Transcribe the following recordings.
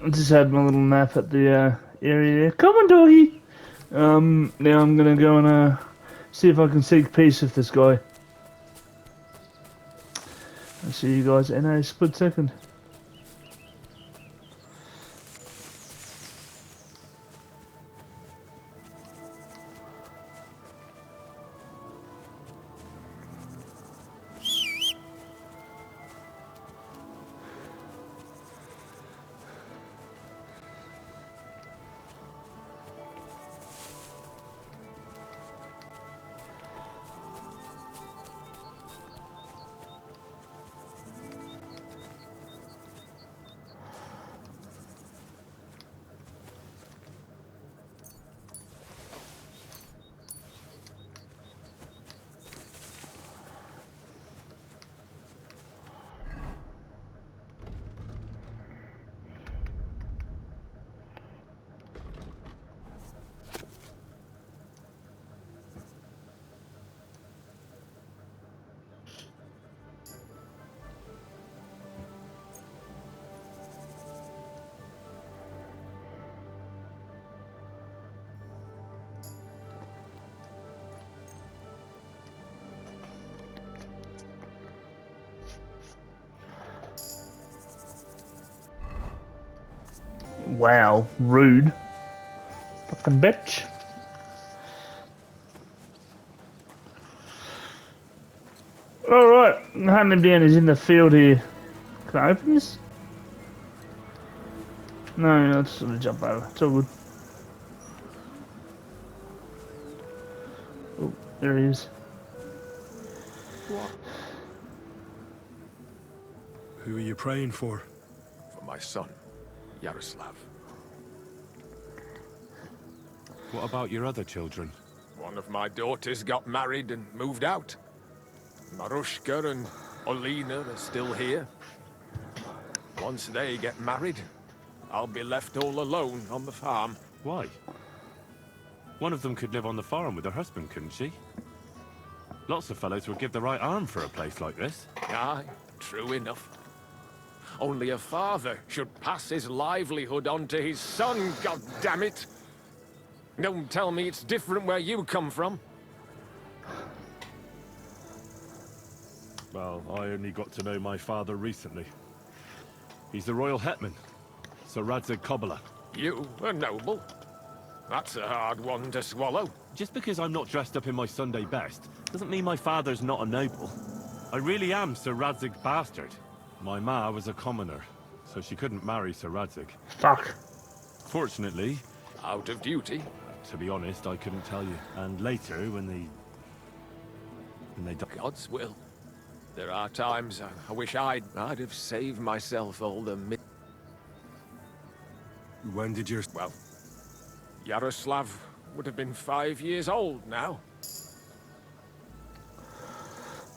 I just had my little nap at the area there. Come on, doggy! Now I'm gonna go and see if I can seek peace with this guy. I'll see you guys in a split second. Wow, rude. Fucking bitch. Alright, hunting down is in the field here. Can I open this? No, I'll just sort of jump over. It's all good. Oh, there he is. What? Who are you praying for? For my son, Yaroslav. What about your other children? One of my daughters got married and moved out. Marushka and Olina are still here. Once they get married, I'll be left all alone on the farm. Why? One of them could live on the farm with her husband, couldn't she? Lots of fellows would give the right arm for a place like this. Aye, true enough. Only a father should pass his livelihood on to his son, goddammit! Don't tell me it's different where you come from. Well, I only got to know my father recently. He's the royal hetman, Sir Radzig Kobyla. You, a noble? That's a hard one to swallow. Just because I'm not dressed up in my Sunday best, doesn't mean my father's not a noble. I really am Sir Radzig's bastard. My ma was a commoner, so she couldn't marry Sir Radzig. Fuck. Fortunately, Out of duty? to be honest, I couldn't tell you. And later, when they died... God's will. There are times I wish I'd have saved myself all the When did your... Well, Yaroslav would have been 5 years old now.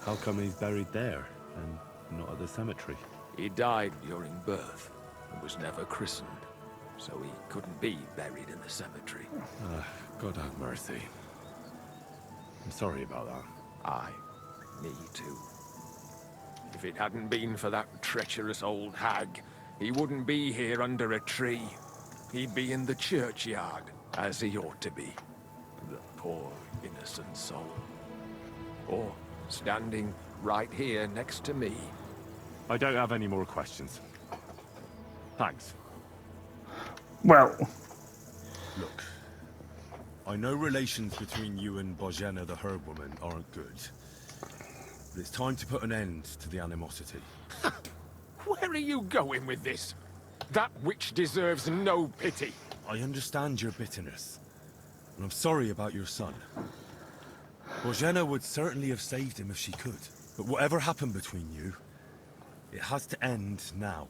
How come he's buried there, and not at the cemetery? He died during birth and was never christened, so he couldn't be buried in the cemetery. God have mercy. I'm sorry about that. Aye, me too. If it hadn't been for that treacherous old hag, he wouldn't be here under a tree. He'd be in the churchyard, as he ought to be. The poor, innocent soul. Or standing right here next to me. I don't have any more questions. Thanks. Well, Look, I know relations between you and Bozhena the herb woman aren't good. But it's time to put an end to the animosity. Where are you going with this? That witch deserves no pity. I understand your bitterness, and I'm sorry about your son. Bozhena would certainly have saved him if she could. But whatever happened between you, it has to end now.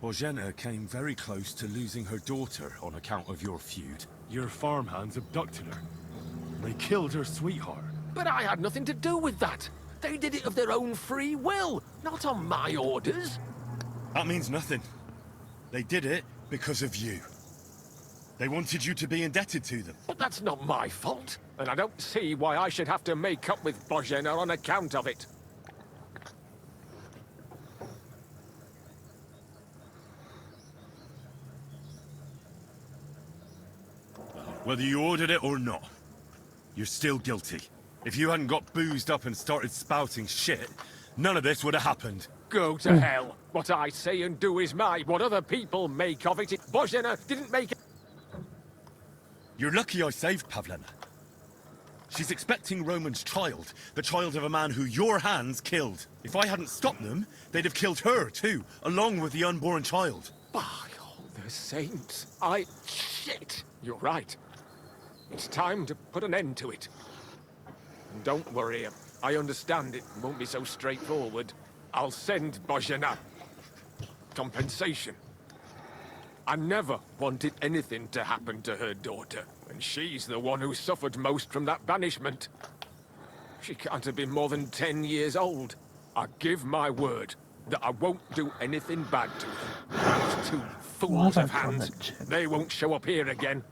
Bozhena came very close to losing her daughter on account of your feud. Your farmhands abducted her. They killed her sweetheart. But I had nothing to do with that. They did it of their own free will, not on my orders. That means nothing. They did it because of you. They wanted you to be indebted to them. But that's not my fault, and I don't see why I should have to make up with Bozhena on account of it. Whether you ordered it or not, you're still guilty. If you hadn't got boozed up and started spouting shit, none of this would have happened. Go to hell. What I say and do is mine. What other people make of it, Bozhena didn't make it. You're lucky I saved Pavlena. She's expecting Roman's child, the child of a man who your hands killed. If I hadn't stopped them, they'd have killed her too, along with the unborn child. By all the saints, Shit! You're right. It's time to put an end to it. And don't worry, I understand it won't be so straightforward. I'll send Bozhena compensation. I never wanted anything to happen to her daughter, and she's the one who suffered most from that banishment. She can't have been more than 10 years old. I give my word that I won't do anything bad to them. Those two fools of hands, they won't show up here again.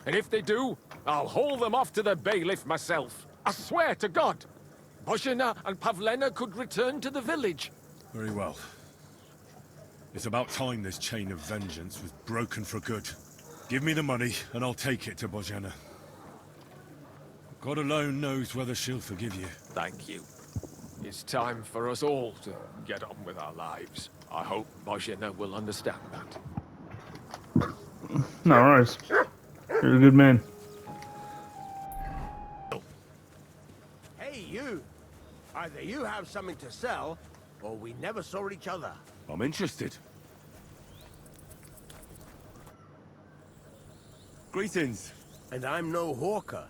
And if they do, I'll haul them off to the bailiff myself. I swear to God, Bozhena and Pavlena could return to the village. Very well. It's about time this chain of vengeance was broken for good. Give me the money, and I'll take it to Bozhena. God alone knows whether she'll forgive you. Thank you. It's time for us all to get on with our lives. I hope Bozhena will understand that. No worries. You're a good man. Hey, you! Either you have something to sell, or we never saw each other. I'm interested. Greetings. And I'm no hawker.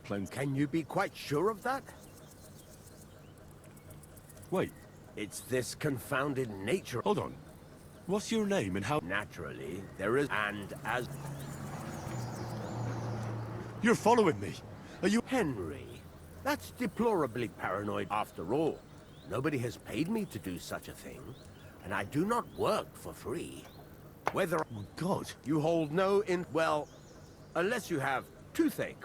Plenty. Can you be quite sure of that? Wait, It's this confounded nature. hold on. What's your name and how... Naturally, there is... And as... You're following me. Are you... Henry. That's deplorably paranoid after all. Nobody has paid me to do such a thing. And I do not work for free. Whether Oh, God. you hold no in... Well, unless you have toothache.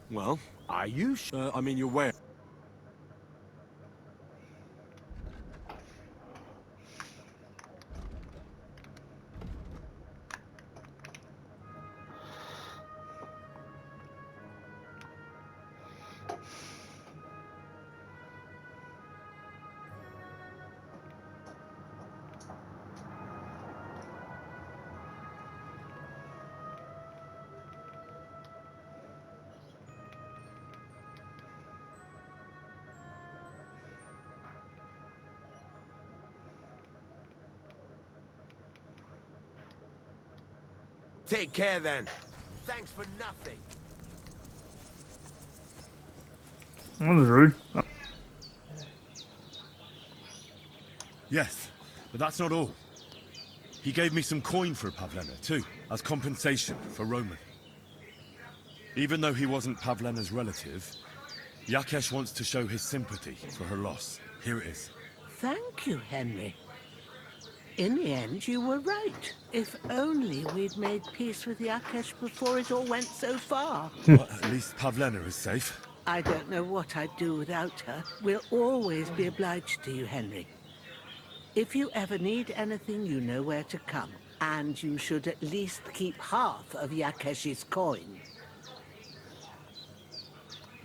Well, Are you sure? I mean, you're where? Take care then. Thanks for nothing. That was rude. Yes, but that's not all. He gave me some coin for Pavlena, too, as compensation for Roman. Even though he wasn't Pavlena's relative, Yakesh wants to show his sympathy for her loss. Here it is. Thank you, Henry. In the end, you were right. If only we'd made peace with Yakesh before it all went so far. Well, at least Pavlena is safe. I don't know what I'd do without her. We'll always be obliged to you, Henry. If you ever need anything, you know where to come. And you should at least keep half of Yakesh's coin.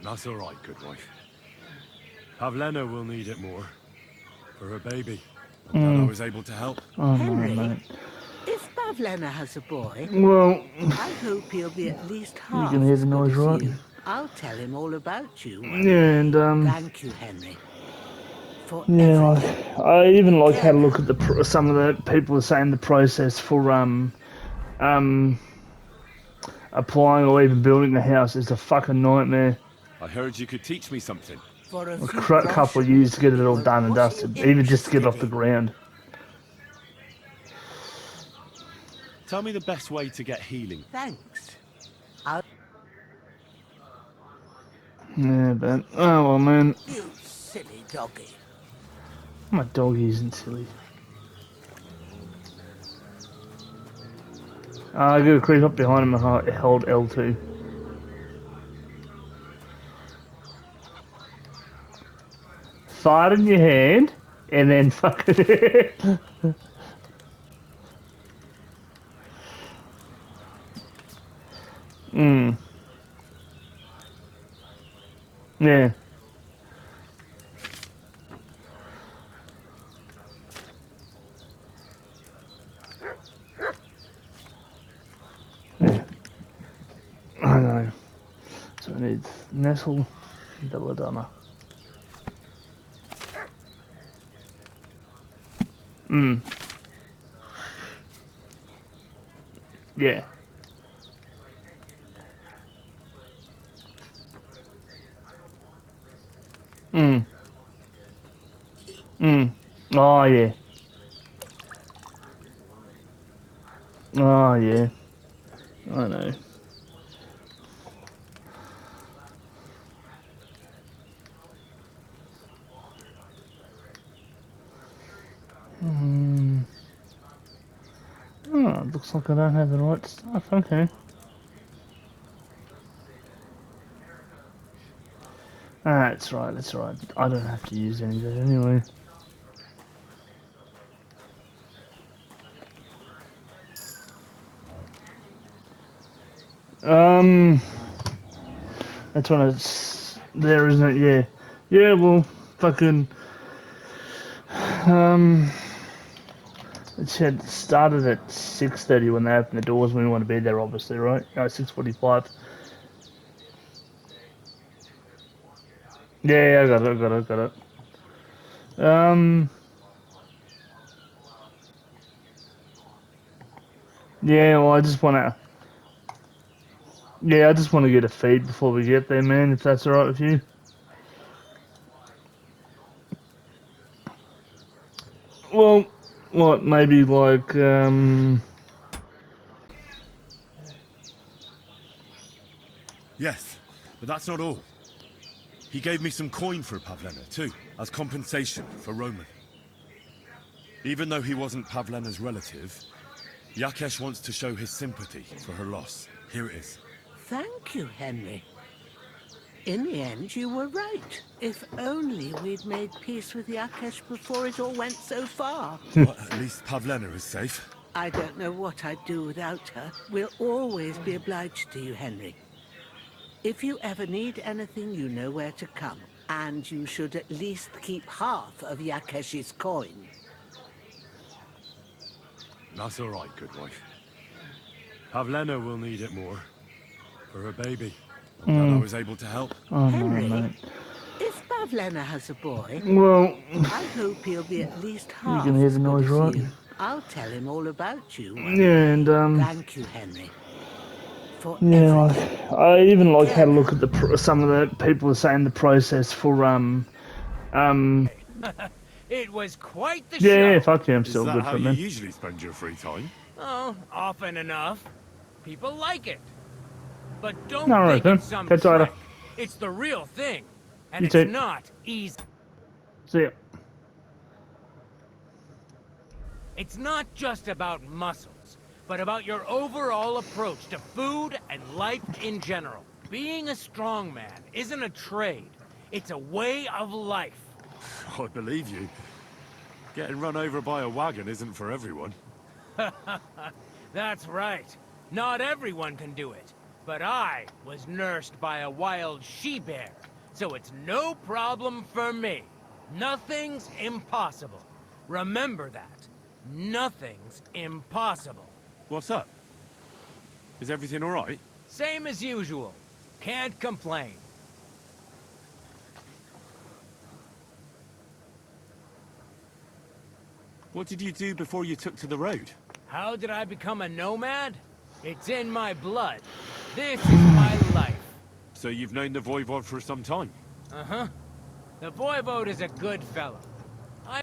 That's all right, good wife. Pavlena will need it more. For her baby. I'm glad I was able to help. Oh, no, Henry, mate. if Pavlena has a boy, Well, I hope he'll be at least half can hear as the good noise, as right? you. I'll tell him all about you. yeah, and Thank you, Henry. For yeah, everything. I even like had a look at some of the people are saying the process for applying or even building a house is a fucking nightmare. I heard you could teach me something. For a A few couple of years to get it all done and dusted, even just to get it off the ground. Tell me the best way to get healing. Thanks. Yeah, but oh well, man, You silly doggy. my doggy isn't silly. I gotta creep up behind him and hold L2. Fart in your hand and then fucking. Mm. Yeah. Yeah. I know. So we need Nestle, Belladonna. Mm. Yeah. Mm. Mm. Oh yeah. Oh yeah. I know. Hmm. Oh, it looks like I don't have the right stuff. Okay. Ah, that's right. That's right. I don't have to use any of that anyway. Um, that's when it's there, isn't it? Yeah. Yeah. Well, fucking. Um, it said started at 6:30 when they opened the doors. We want to be there, obviously, right? No, 6:45. Yeah, I got it. I got it. Got it. Yeah. Well, I just want to. Yeah, I just want to get a feed before we get there, man. If that's alright with you. Well, what? Maybe like Yes, but that's not all. He gave me some coin for Pavlena, too, as compensation for Roman. Even though he wasn't Pavlena's relative, Yakesh wants to show his sympathy for her loss. Here it is. Thank you, Henry. In the end, you were right. If only we'd made peace with Yakesh before it all went so far. But at least Pavlena is safe. I don't know what I'd do without her. We'll always be obliged to you, Henry. If you ever need anything, you know where to come. And you should at least keep half of Yakesh's coin. That's all right, good wife. Pavlena will need it more. For her baby. I'm glad I was able to help. oh no, Henry, mate. if Pavlena has a boy, Well, I hope he'll be at least you can half hear as the good noise, as right? you. I'll tell him all about you one Yeah, day. and Thank you, Henry, for yeah, everything. I even like had a Again, look at some of the people are saying the process for It was quite the yeah, show. fuck yeah, I'm Is still that good how for it, you man. usually spend your free time? Oh, often enough. People like it. But don't All right think then, it's some catch you later. trick. It's the real thing. And You it's too. not easy. See ya. It's not just about muscles, but about your overall approach to food and life in general. Being a strongman isn't a trade. It's a way of life. I believe you. Getting run over by a wagon isn't for everyone. That's right. Not everyone can do it. But I was nursed by a wild she-bear, so it's no problem for me. Nothing's impossible. Remember that. Nothing's impossible. What's up? Is everything all right? Same as usual. Can't complain. What did you do before you took to the road? How did I become a nomad? It's in my blood. This is my life. So you've known the Voivod for some time? Uh-huh. The Voivode is a good fellow. I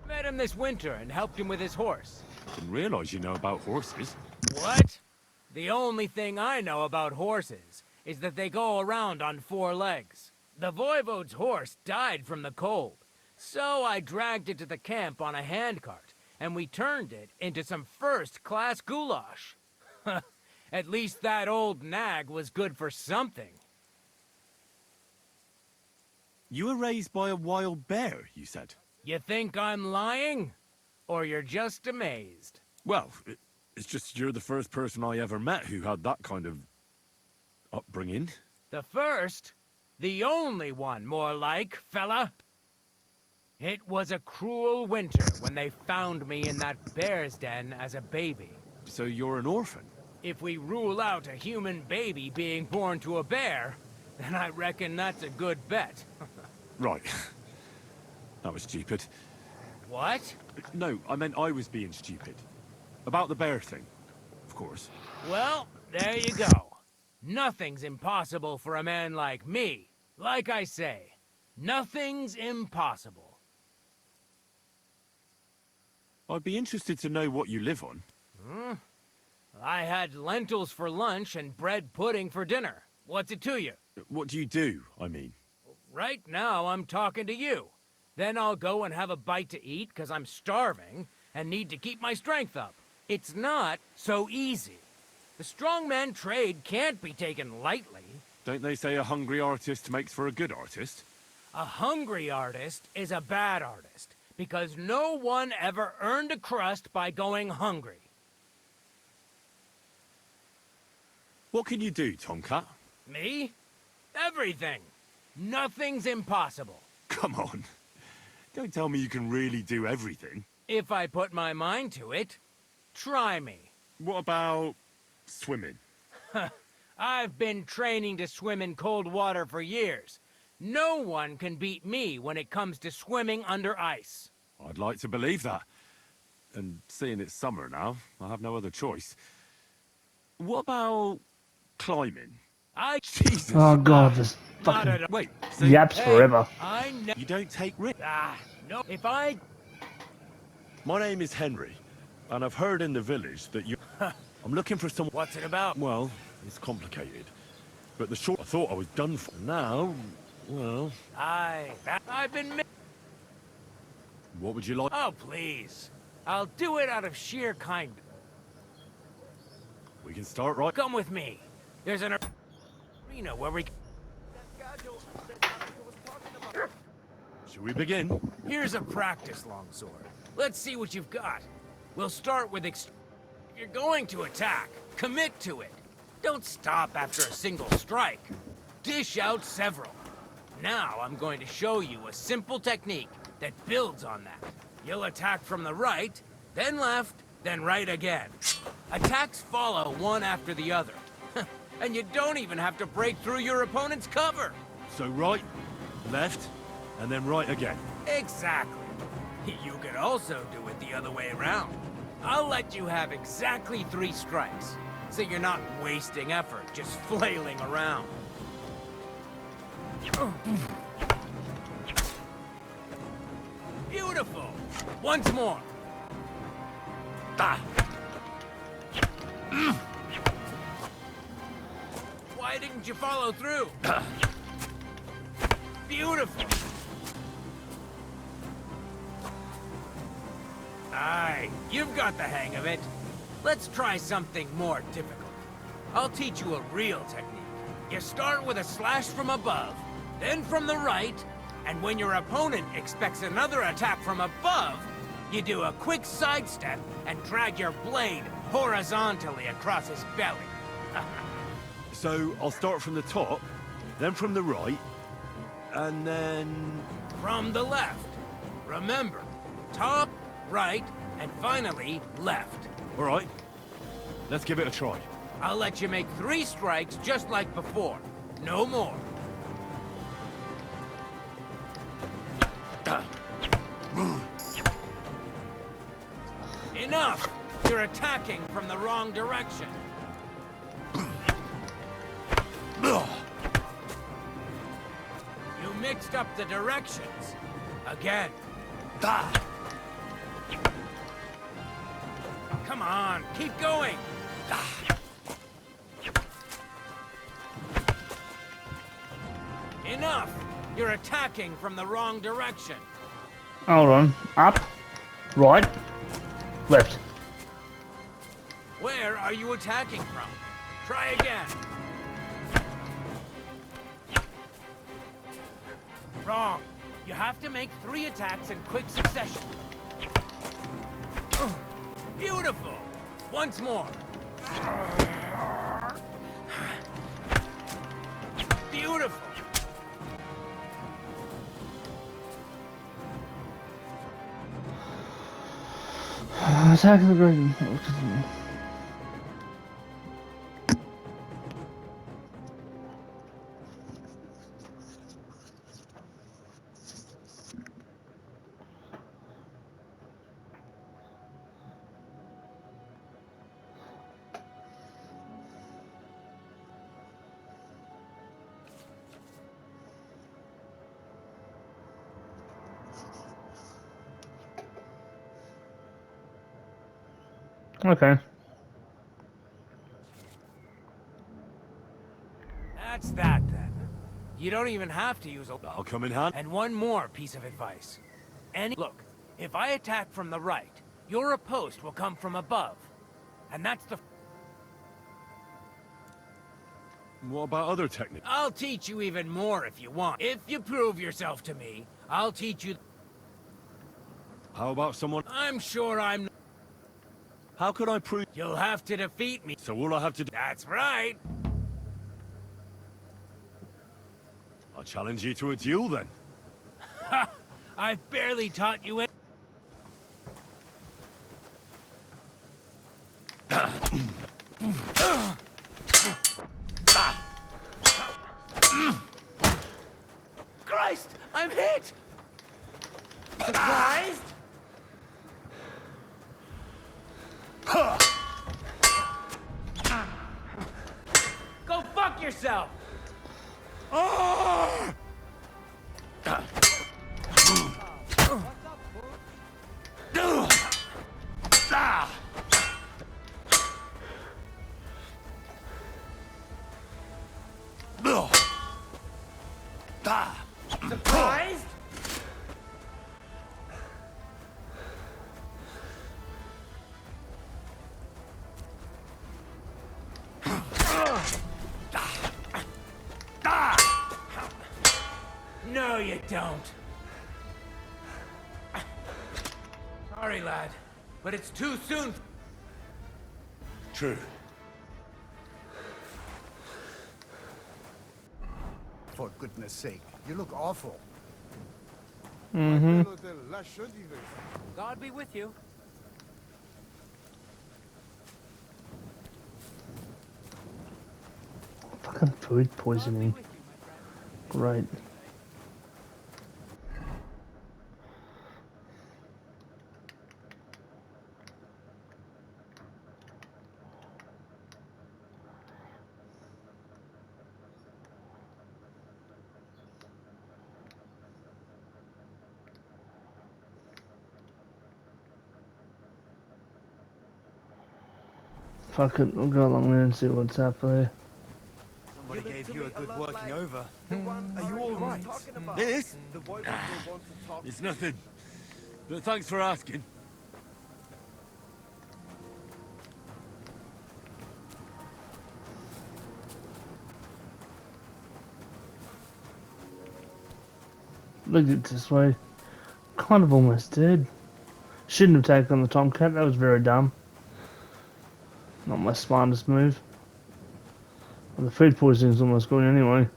met him this winter and helped him with his horse. Didn't realize you know about horses. What? The only thing I know about horses is that they go around on 4 legs. The Voivode's horse died from the cold, so I dragged it to the camp on a handcart, and we turned it into some first-class goulash. At least that old nag was good for something. You were raised by a wild bear, you said? You think I'm lying? or you're just amazed. Well, it's just you're the first person I ever met who had that kind of upbringing. The first, the only one, more like, fella. It was a cruel winter when they found me in that bear's den as a baby. So you're an orphan? If we rule out a human baby being born to a bear, then I reckon that's a good bet. Right. That was stupid. What? No, I meant I was being stupid. About the bear thing, of course. Well, there you go. Nothing's impossible for a man like me. Like I say, nothing's impossible. I'd be interested to know what you live on. I had lentils for lunch and bread pudding for dinner. What's it to you? What do you do, I mean? Right now, I'm talking to you. Then I'll go and have a bite to eat, because I'm starving, and need to keep my strength up. It's not so easy. The strongman trade can't be taken lightly. Don't they say a hungry artist makes for a good artist? A hungry artist is a bad artist, because no one ever earned a crust by going hungry. What can you do, Tomcat? Me? Everything. Nothing's impossible. Come on. Don't tell me you can really do everything. If I put my mind to it, try me. What about swimming? I've been training to swim in cold water for years. No one can beat me when it comes to swimming under ice. I'd like to believe that. And seeing it's summer now, I have no other choice. What about climbing? Jesus. Oh god, this Not fucking at all. Wait, so yaps forever. I know. you don't take risks? No. If I... My name is Henry, and I've heard in the village that you... I'm looking for someone... What's it about? Well, it's complicated. But the short... I thought I was done for. Now, well... I've been... What would you like? Oh, please. I'll do it out of sheer kindness. We can start right... Come with me. There's an arena where we... Should we begin? Here's a practice longsword. Let's see what you've got. We'll start with If you're going to attack, commit to it. Don't stop after a single strike. Dish out several. Now I'm going to show you a simple technique that builds on that. You'll attack from the right, then left, then right again. Attacks follow one after the other. And you don't even have to break through your opponent's cover. So right, left, and then right again. Exactly. You could also do it the other way around. I'll let you have exactly 3 strikes, so you're not wasting effort just flailing around. Beautiful! Once more. Why didn't you follow through? Beautiful! Aye, you've got the hang of it. Let's try something more difficult. I'll teach you a real technique. You start with a slash from above, then from the right, and when your opponent expects another attack from above, you do a quick sidestep and drag your blade horizontally across his belly. So I'll start from the top, then from the right, and then... From the left. Remember, top, right, and finally, left. All right, let's give it a try. I'll let you make 3 strikes just like before. No more. Enough! You're attacking from the wrong direction. You mixed up the directions. Again. Come on, keep going. Enough! You're attacking from the wrong direction. Hold on. Up, right, left. Where are you attacking from? Try again. Wrong. You have to make 3 attacks in quick succession. Beautiful! Once more. Beautiful! Attack of the Great. Okay. That's that then. You don't even have to use a... That'll come in handy. And one more piece of advice. Look, if I attack from the right, your riposte will come from above. And that's the... What about other techniques? I'll teach you even more if you want. If you prove yourself to me, I'll teach you... How about someone... I'm sure I'm... How could I prove... You'll have to defeat me. So all I have to do... That's right. I'll challenge you to a duel then. Ha! I've barely taught you it. Christ! I'm hit! Surprised? Go fuck yourself! Surprised? No, you don't. Sorry, lad, but it's too soon. True. For goodness sake, you look awful. Mm-hmm. God be with you. Fucking food poisoning. Right. Fuck it, we'll go along there and see what's up there. Somebody gave you a good working over. Are you all right? This? It's nothing. But thanks for asking. Look at it this way. Kind of almost dead. Shouldn't have taken the Tomcat, that was very dumb. Not my smartest move. Well, the food poisoning's almost gone anyway.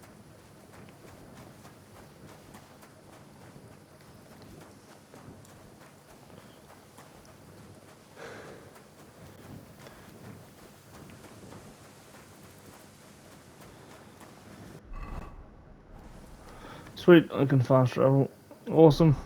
Sweet, I can fast travel. Awesome.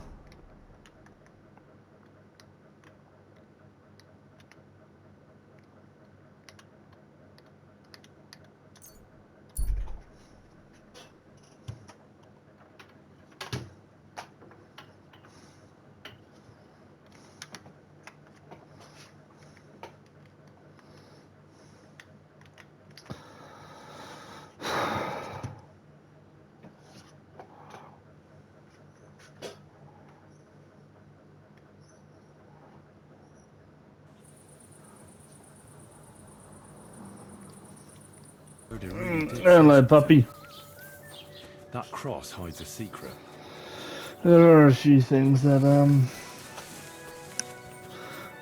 Hello, puppy. That cross hides a secret. There are a few things that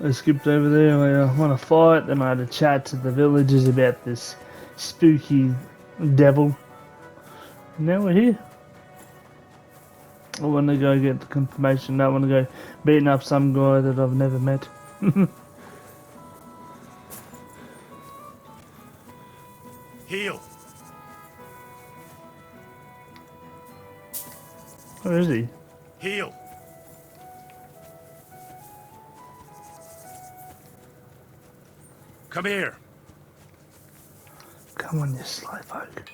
I skipped over there. I want to fight. Then I had a chat to the villagers about this spooky devil. Now we're here. I want to go get the confirmation. I want to go beating up some guy that I've never met. Heal! Where is he? Heal! Come here! Come on, you slowpoke.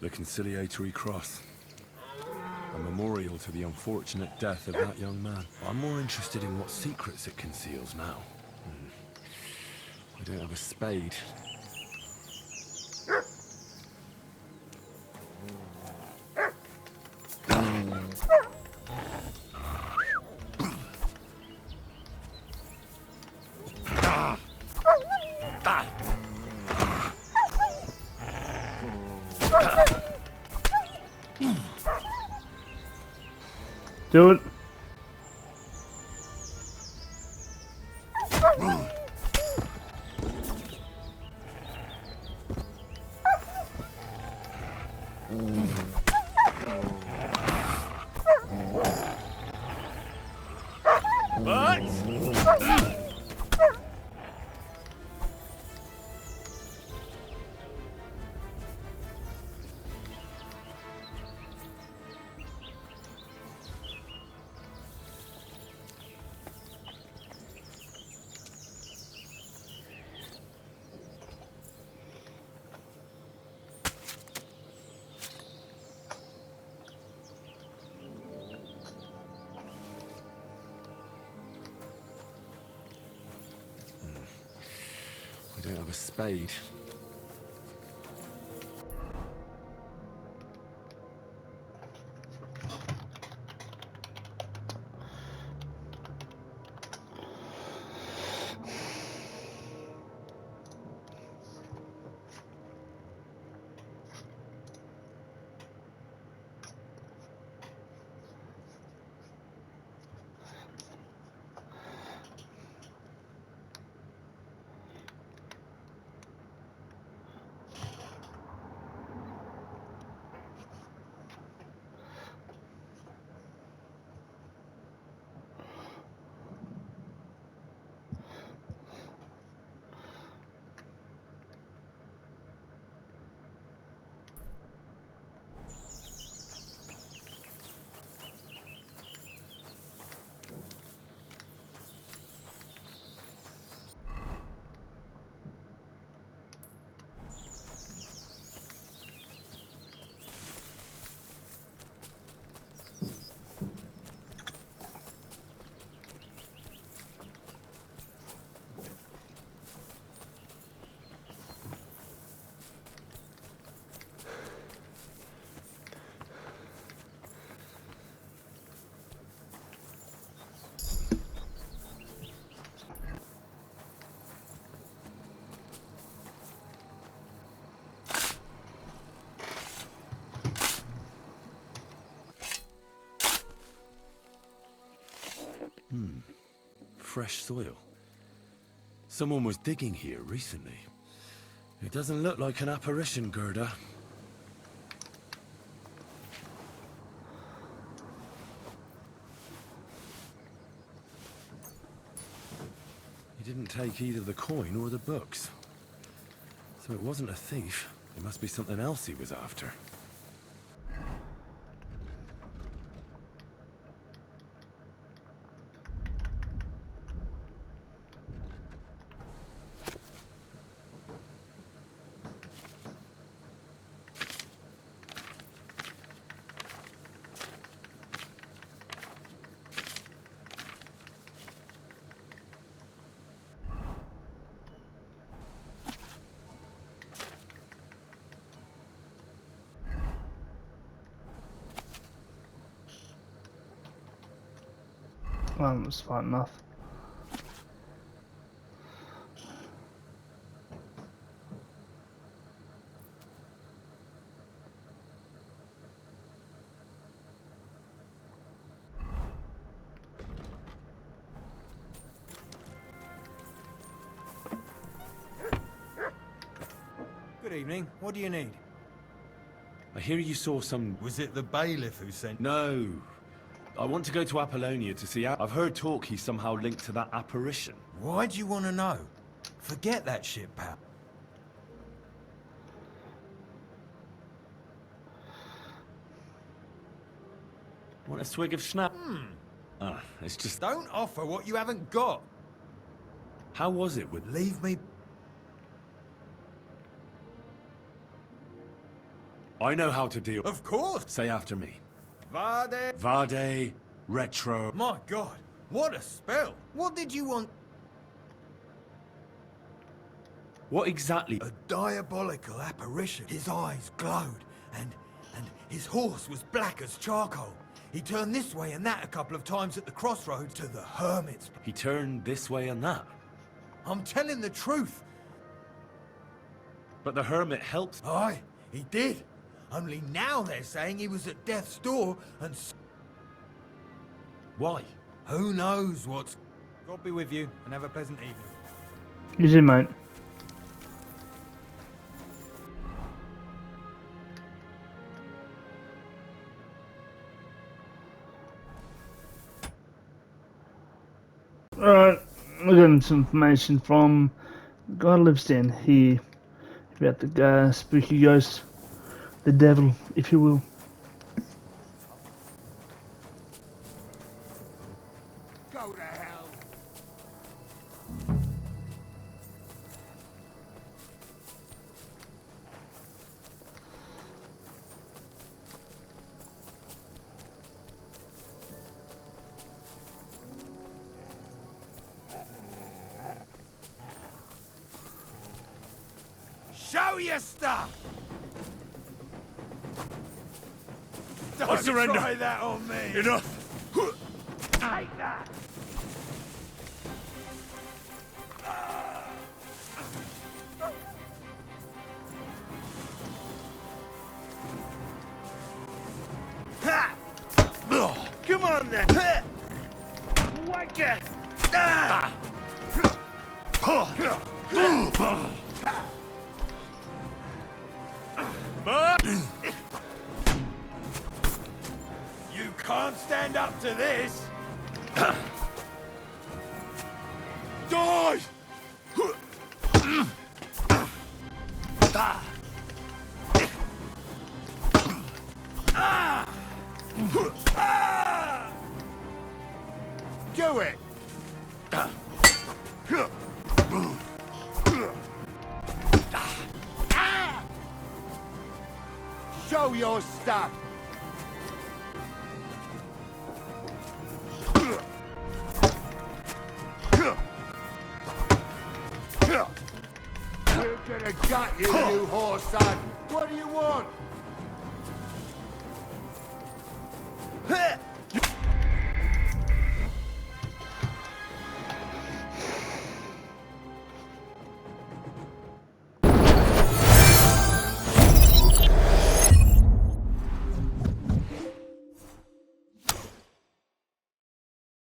The conciliatory cross. A memorial to the unfortunate death of that young man. I'm more interested in what secrets it conceals now. I don't have a spade. Do it. I don't have a spade. Fresh soil. Someone was digging here recently. It doesn't look like an apparition, Gerda. He didn't take either the coin or the books. So it wasn't a thief. It must be something else he was after. It's fine enough. Good evening. What do you need? I hear you saw some... Was it the bailiff who sent... No. I want to go to Apollonia to see... I've heard talk he's somehow linked to that apparition. Why do you want to know? Forget that shit, pal. Want a swig of schnapps? It's just... Don't offer what you haven't got. How was it with... Leave me... I know how to deal... Of course! Say after me. Vade... Vade... Retro... My God, what a spell! What did you want? What exactly... A diabolical apparition. His eyes glowed, and his horse was black as charcoal. He turned this way and that a couple of times at the crossroads to the hermit's. He turned this way and that. I'm telling the truth. But the hermit helps... Aye, he did. Only now they're saying he was at death's door and... Why? Who knows what's... God be with you, and have a pleasant evening. You too, mate. Alright, we're getting some information from the guy who lives down here about the spooky ghost, the devil, if you will. Go to hell. Show your stuff! Don't I surrender. try that on me! Enough! Take that! Ha! Come on then! Whack it! Ah! You can't stand up to this! Die! Do it. Show your stuff. We're gonna gut you, you whore son. What do you want?